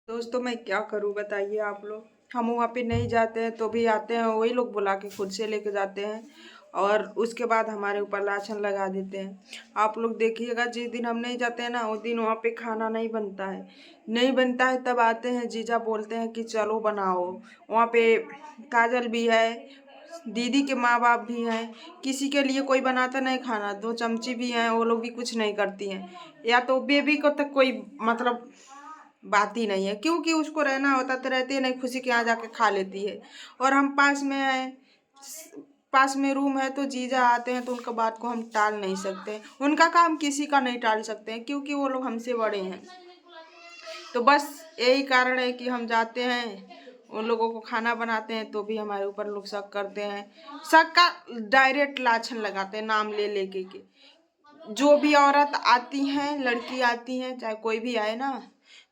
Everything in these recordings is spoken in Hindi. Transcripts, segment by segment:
दोस्तों मैं क्या करूं बताइए आप लोग। हम वहाँ पे नहीं जाते हैं तो भी आते हैं, वही लोग बुला के खुद से लेके जाते हैं और उसके बाद हमारे ऊपर लाछन लगा देते हैं। आप लोग देखिएगा, जिस दिन हम नहीं जाते हैं ना उस दिन वहाँ पे खाना नहीं बनता है। नहीं बनता है तब आते हैं, जीजा बोलते हैं कि चलो बनाओ। वहाँ पे काजल भी है, दीदी के माँ बाप भी हैं, किसी के लिए कोई बनाता नहीं खाना। दो चमची भी हैं, वो लोग भी कुछ नहीं करती हैं। या तो बेबी को तक कोई मतलब बात ही नहीं है, क्योंकि उसको रहना होता तो रहती है नहीं, खुशी के यहाँ जाके खा लेती है। और हम पास में है, पास में रूम है, तो जीजा आते हैं तो उनका बात को हम टाल नहीं सकते। उनका काम किसी का नहीं टाल सकते हैं, क्योंकि वो लोग हमसे बड़े हैं। तो बस यही कारण है कि हम जाते हैं, उन लोगों को खाना बनाते हैं तो भी हमारे ऊपर लोग शक करते हैं। शक का डायरेक्ट लाछन लगाते हैं नाम ले लेके के। जो भी औरत आती हैं, लड़की आती हैं, चाहे कोई भी आए ना,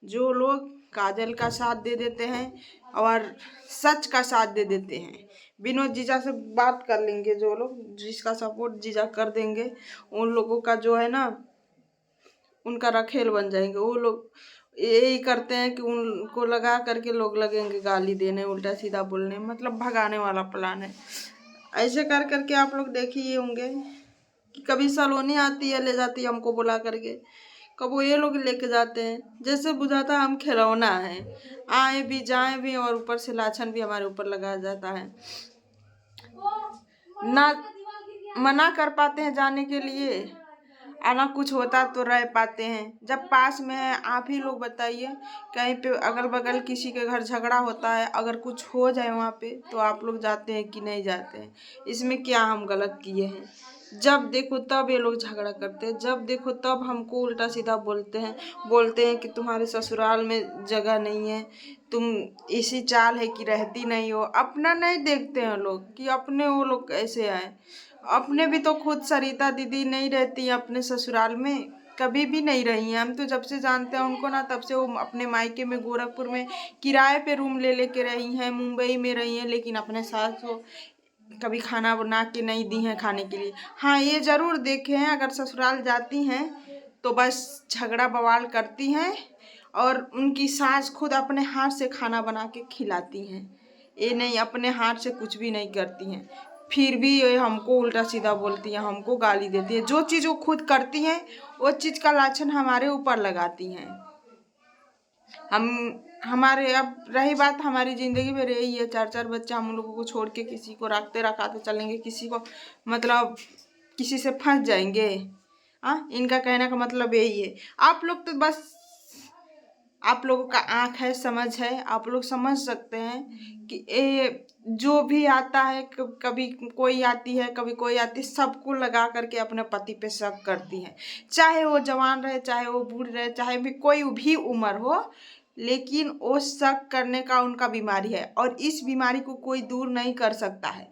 जो लोग काजल का साथ दे देते हैं और सच का साथ दे देते हैं। विनोद जीजा से बात कर लेंगे, जो लोग जिसका सपोर्ट जीजा कर देंगे उन लोगों का जो है ना, उनका रखेल बन जाएंगे। वो लोग यही करते हैं कि उनको लगा करके लोग लगेंगे गाली देने, उल्टा सीधा बोलने, मतलब भगाने वाला प्लान है। ऐसे कर करके आप लोग देख ही होंगे कि कभी सलोनी आती है, ले जाती है हमको बुला करके, कब वो ये लोग लेके जाते हैं, जैसे बुझाता हम खिलौना है। आए भी जाए भी और ऊपर से लाछन भी हमारे ऊपर लगाया जाता है। ना मना कर पाते हैं जाने के लिए, आना कुछ होता तो रह पाते हैं। जब पास में है, आप ही लोग बताइए, कहीं पे अगल बगल किसी के घर झगड़ा होता है, अगर कुछ हो जाए वहाँ पे, तो आप लोग जाते हैं कि नहीं जाते हैं? इसमें क्या हम गलत किए हैं? जब देखो तब ये लोग झगड़ा करते हैं, जब देखो तब हमको उल्टा सीधा बोलते हैं कि तुम्हारे ससुराल में जगह नहीं है, तुम इसी चाल है कि रहती नहीं हो। अपना नहीं देखते हैं लोग कि अपने वो लोग कैसे आए। अपने भी तो खुद सरिता दीदी नहीं रहती अपने ससुराल में, कभी भी नहीं रही हैं। हम तो जब से जानते हैं उनको ना, तब से वो अपने मायके में गोरखपुर में किराए पे रूम ले लेके रही हैं, मुंबई में रही हैं, लेकिन अपने सास को कभी खाना बना के नहीं दी हैं खाने के लिए। हाँ, ये जरूर देखे हैं, अगर ससुराल जाती हैं तो बस झगड़ा बवाल करती हैं और उनकी सास खुद अपने हाथ से खाना बना के खिलाती हैं। ये नहीं, अपने हाथ से कुछ भी नहीं करती हैं, फिर भी ये हमको उल्टा सीधा बोलती हैं, हमको गाली देती हैं। जो चीज़ वो खुद करती हैं वो चीज़ का लाछन हमारे ऊपर लगाती हैं। हम हमारे अब रही बात हमारी ज़िंदगी में रही है, 4-4 बच्चा हम लोगों को छोड़ के किसी को रखते रखाते चलेंगे, किसी को मतलब किसी से फंस जाएंगे। हाँ, इनका कहने का मतलब यही है। आप लोग तो बस, आप लोगों का आँख है, समझ है, आप लोग समझ सकते हैं कि ये जो भी आता है, कभी कोई आती है, कभी कोई आती है, सबको लगा करके अपने पति पे शक करती है। चाहे वो जवान रहे, चाहे वो बूढ़ रहे, चाहे भी कोई भी उम्र हो, लेकिन वो शक करने का उनका बीमारी है और इस बीमारी को कोई दूर नहीं कर सकता है।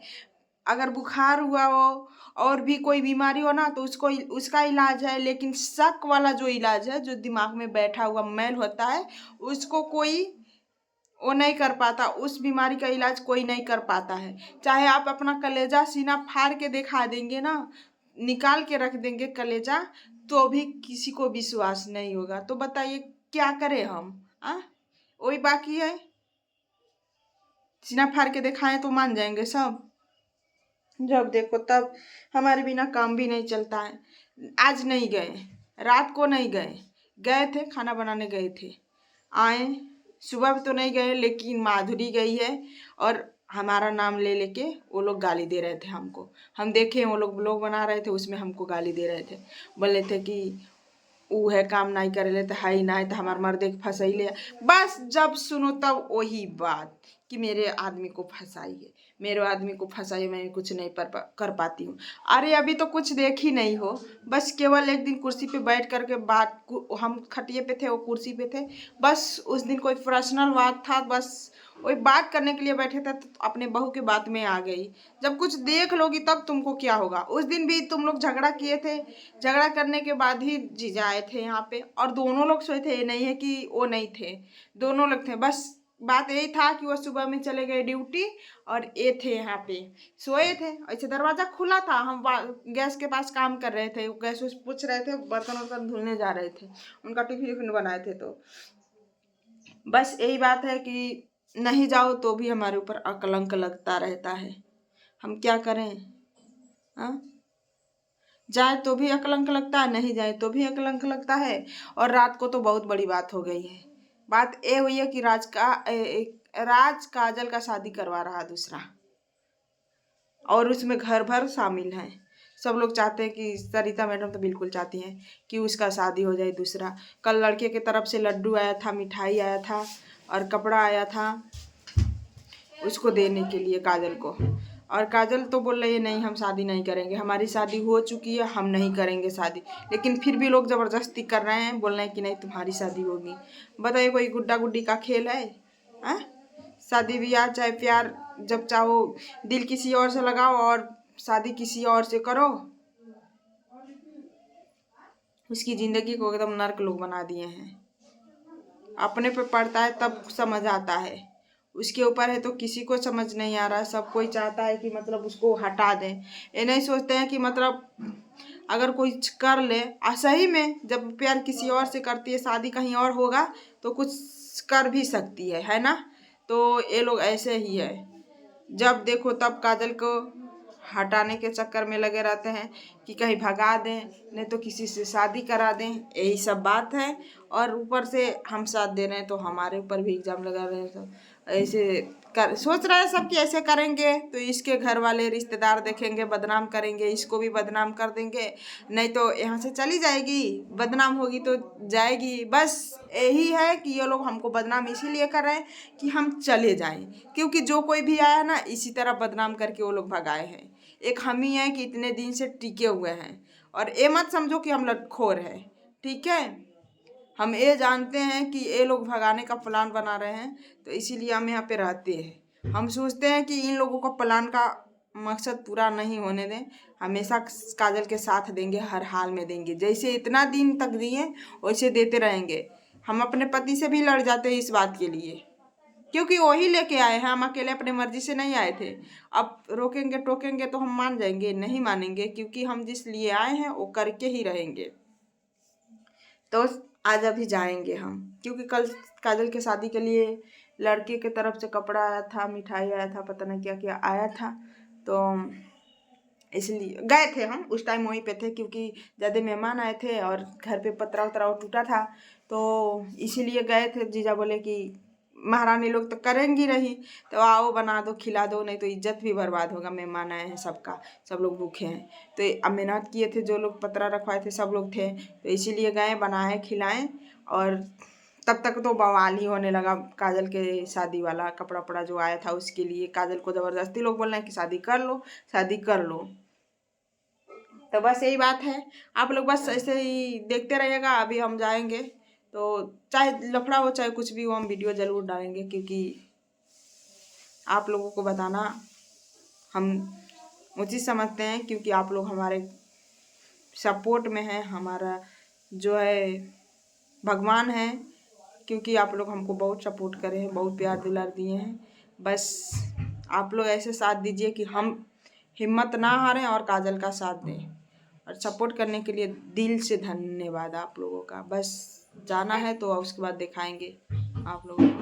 अगर बुखार हुआ हो और भी कोई बीमारी हो ना, तो उसको उसका इलाज है, लेकिन शक वाला जो इलाज है, जो दिमाग में बैठा हुआ मैल होता है, उसको कोई वो नहीं कर पाता। उस बीमारी का इलाज कोई नहीं कर पाता है। चाहे आप अपना कलेजा सीना फाड़ के दिखा देंगे ना, निकाल के रख देंगे कलेजा, तो भी किसी को विश्वास नहीं होगा। तो बताइए क्या करें हम? आ वही बाकी है, सीना फाड़ के दिखाएं तो मान जाएंगे सब? जब देखो तब हमारे बिना काम भी नहीं चलता है। आज नहीं गए, रात को नहीं गए, गए थे खाना बनाने गए थे, आए। सुबह भी तो नहीं गए, लेकिन माधुरी गई है और हमारा नाम ले लेके वो लोग गाली दे रहे थे हमको। हम देखे वो लोग ब्लॉग बना रहे थे, उसमें हमको गाली दे रहे थे, बोले थे कि ऊ है काम नहीं करे ले तो हाई ना तो हमार मर्दे के फंसैले। बस जब सुनो तब वही बात कि मेरे आदमी को फंसाई है, मेरे आदमी को फंसाई, मैं कुछ नहीं कर पाती हूँ। अरे अभी तो कुछ देख ही नहीं हो, बस केवल एक दिन कुर्सी पे बैठ करके बात, हम खटिए पे थे, वो कुर्सी पे थे, बस उस दिन कोई पर्सनल बात था, बस वही बात करने के लिए बैठे थे, तो अपने बहू की बात में आ गई। जब कुछ देख लोगी तब तुमको क्या होगा। उस दिन भी तुम लोग झगड़ा किए थे, झगड़ा करने के बाद ही जीजा आए थे यहाँ पे, और दोनों लोग सोए थे, ये नहीं है कि वो नहीं थे, दोनों लोग थे। बस बात यही था कि वो सुबह में चले गए ड्यूटी और ये थे यहाँ पे सोए थे। ऐसे दरवाजा खुला था, हम गैस के पास काम कर रहे थे, गैस उस पूछ रहे थे, बर्तन वर्तन धुलने जा रहे थे, उनका टिफिन विफिन बनाए थे। तो बस यही बात है कि नहीं जाओ तो भी हमारे ऊपर कलंक लगता रहता है। हम क्या करें? हाँ, जाए तो भी अकलंक लगता है, नहीं जाए तो भी अकलंक लगता है। और रात को तो बहुत बड़ी बात हो गई है। बात ये हुई है कि राज काजल का शादी करवा रहा दूसरा, और उसमें घर भर शामिल हैं। सब लोग चाहते हैं कि सरिता मैडम तो बिल्कुल चाहती हैं कि उसका शादी हो जाए दूसरा। कल लड़के की तरफ से लड्डू आया था, मिठाई आया था और कपड़ा आया था उसको देने के लिए काजल को। और काजल तो बोल रही है नहीं हम शादी नहीं करेंगे, हमारी शादी हो चुकी है, हम नहीं करेंगे शादी। लेकिन फिर भी लोग ज़बरदस्ती कर रहे हैं, बोल रहे हैं कि नहीं तुम्हारी शादी होगी। बताइए कोई गुड्डा गुड्डी का खेल है? हाँ, शादी ब्याह चाहे प्यार जब चाहो दिल किसी और से लगाओ और शादी किसी और से करो। उसकी ज़िंदगी को एकदम नर्क लोग बना दिए हैं। अपने पे पड़ता है तब समझ आता है, उसके ऊपर है तो किसी को समझ नहीं आ रहा। सब कोई चाहता है कि मतलब उसको हटा दें। ये नहीं सोचते हैं कि मतलब अगर कोई कर ले सही में, जब प्यार किसी और से करती है, शादी कहीं और होगा तो कुछ कर भी सकती है ना। तो ये लोग ऐसे ही है, जब देखो तब काजल को हटाने के चक्कर में लगे रहते हैं कि कहीं भगा दें, नहीं तो किसी से शादी करा दें, यही सब बात है। और ऊपर से हम साथ दे रहे हैं तो हमारे ऊपर भी इल्ज़ाम लगा रहे हैं। तो ऐसे कर सोच रहे हैं सब कि ऐसे करेंगे तो इसके घर वाले रिश्तेदार देखेंगे, बदनाम करेंगे, इसको भी बदनाम कर देंगे, नहीं तो यहाँ से चली जाएगी, बदनाम होगी तो जाएगी। बस यही है कि ये लोग हमको बदनाम इसीलिए कर रहे हैं कि हम चले जाएं, क्योंकि जो कोई भी आया ना इसी तरह बदनाम करके वो लोग भगाए हैं। एक हम ही हैं कि इतने दिन से टिके हुए हैं। और ये मत समझो कि हम लटखोर हैं, ठीक है। हम ये जानते हैं कि ये लोग भगाने का प्लान बना रहे हैं, तो इसीलिए हम यहाँ पे रहते हैं। हम सोचते हैं कि इन लोगों का प्लान का मकसद पूरा नहीं होने दें, हमेशा काजल के साथ देंगे, हर हाल में देंगे। जैसे इतना दिन तक दिए वैसे देते रहेंगे। हम अपने पति से भी लड़ जाते हैं इस बात के लिए, क्योंकि वही लेके आए हैं, हम अकेले अपने मर्जी से नहीं आए थे। अब रोकेंगे टोकेंगे तो हम मान जाएंगे? नहीं मानेंगे, क्योंकि हम जिस लिए आए हैं वो करके ही रहेंगे। तो आज अभी जाएंगे हम, क्योंकि कल काजल के शादी के लिए लड़के के तरफ से कपड़ा आया था, मिठाई आया था, पता नहीं क्या क्या आया था। तो इसलिए गए थे हम, उस टाइम वहीं पे थे, क्योंकि ज़्यादा मेहमान आए थे और घर पे पतरा उतरा टूटा था, तो इसीलिए गए थे। जीजा बोले कि महारानी लोग तो करेंगी रही, तो आओ बना दो खिला दो, नहीं तो इज्जत भी बर्बाद होगा, मेहमान आए हैं सबका, सब लोग भूखे हैं। तो अब मेहनत किए थे, जो लोग पतरा रखवाए थे सब लोग थे, तो इसीलिए गए, बनाए खिलाएं। और तब तक तो बवाल ही होने लगा। काजल के शादी वाला कपड़ा उपड़ा जो आया था उसके लिए काजल को ज़बरदस्ती लोग बोल रहे हैं कि शादी कर लो, शादी कर लो। तो बस यही बात है, आप लोग बस ऐसे ही देखते रहिएगा। अभी हम जाएंगे तो चाहे लफड़ा हो चाहे कुछ भी हो, हम वीडियो ज़रूर डालेंगे, क्योंकि आप लोगों को बताना हम उचित समझते हैं, क्योंकि आप लोग हमारे सपोर्ट में हैं, हमारा जो है भगवान है, क्योंकि आप लोग हमको बहुत सपोर्ट करे हैं, बहुत प्यार दुलार दिए हैं। बस आप लोग ऐसे साथ दीजिए कि हम हिम्मत ना हारें और काजल का साथ दें। और सपोर्ट करने के लिए दिल से धन्यवाद आप लोगों का। बस जाना है तो उसके बाद दिखाएंगे आप लोगों को।